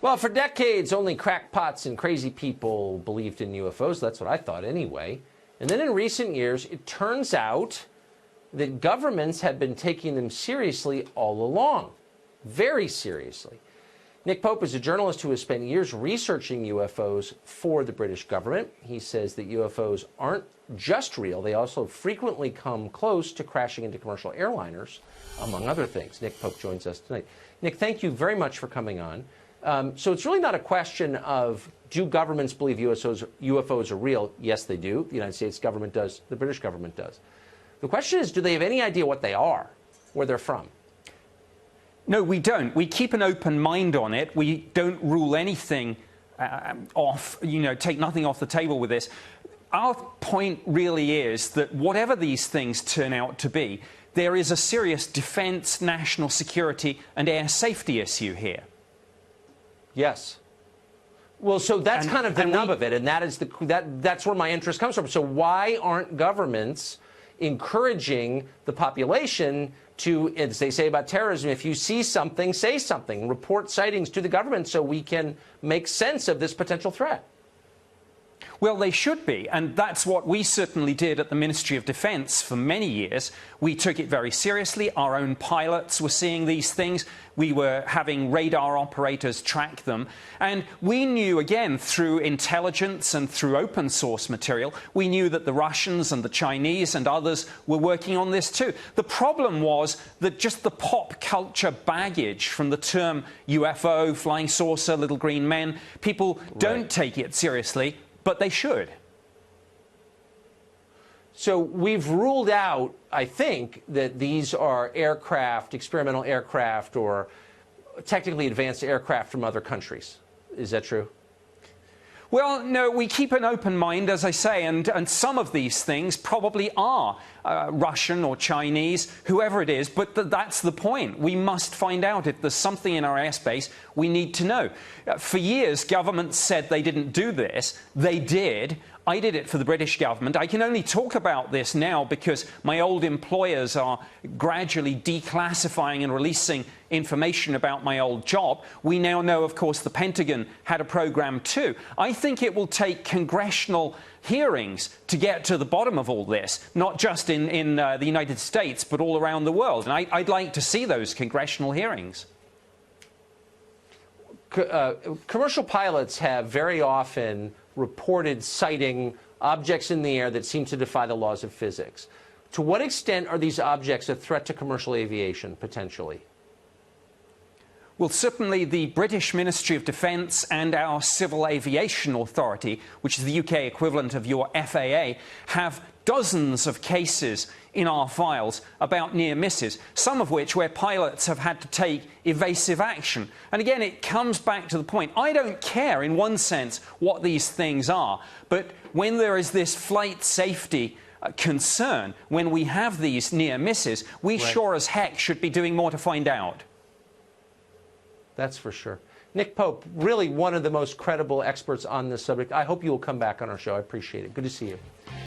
Well, for decades, only crackpots and crazy people believed in UFOs. That's what I thought anyway. And then in recent years, it turns out that governments have been taking them seriously all along. Very seriously. Nick Pope is a journalist who has spent years researching UFOs for the British government. He says that UFOs aren't just real. They also frequently come close to crashing into commercial airliners, among other things. Nick Pope joins us tonight. Nick, thank you very much for coming on. So it's really not a question of, do governments believe UFOs are real? Yes, they do. The United States government does. The British government does. The question is, do they have any idea what they are, where they're from? No, we don't. We keep an open mind on it. We don't rule anything off, take nothing off the table with this. Our point really is that whatever these things turn out to be, there is a serious defense, national security, and air safety issue here. Yes. Well, so that's kind of the nub of it, and that's where my interest comes from. So why aren't governments encouraging the population to, as they say about terrorism, if you see something, say something, report sightings to the government so we can make sense of this potential threat? Well, they should be, and that's what we certainly did at the Ministry of Defence for many years. We took it very seriously. Our own pilots were seeing these things. We were having radar operators track them. And we knew, again, through intelligence and through open source material, we knew that the Russians and the Chinese and others were working on this too. The problem was that just the pop culture baggage from the term UFO, flying saucer, little green men, people don't take it seriously. But they should. So we've ruled out, I think, that these are aircraft, experimental aircraft, or technically advanced aircraft from other countries. Is that true? Well, no, we keep an open mind, as I say, and some of these things probably are Russian or Chinese, whoever it is, but that's the point. We must find out. If there's something in our airspace, we need to know. For years, governments said they didn't do this. They did. I did it for the British government. I can only talk about this now because my old employers are gradually declassifying and releasing information about my old job. We now know, of course, the Pentagon had a program too. I think it will take congressional hearings to get to the bottom of all this, not just in the United States, but all around the world. And I'd like to see those congressional hearings. Commercial pilots have very often reported sighting objects in the air that seem to defy the laws of physics. To what extent are these objects a threat to commercial aviation, potentially? Well, certainly the British Ministry of Defence and our Civil Aviation Authority, which is the UK equivalent of your FAA, have dozens of cases in our files about near misses, some of which where pilots have had to take evasive action. And again, it comes back to the point. I don't care, in one sense, what these things are, but when there is this flight safety concern, when we have these near misses, we sure as heck should be doing more to find out. That's for sure. Nick Pope, really one of the most credible experts on this subject. I hope you will come back on our show. I appreciate it. Good to see you.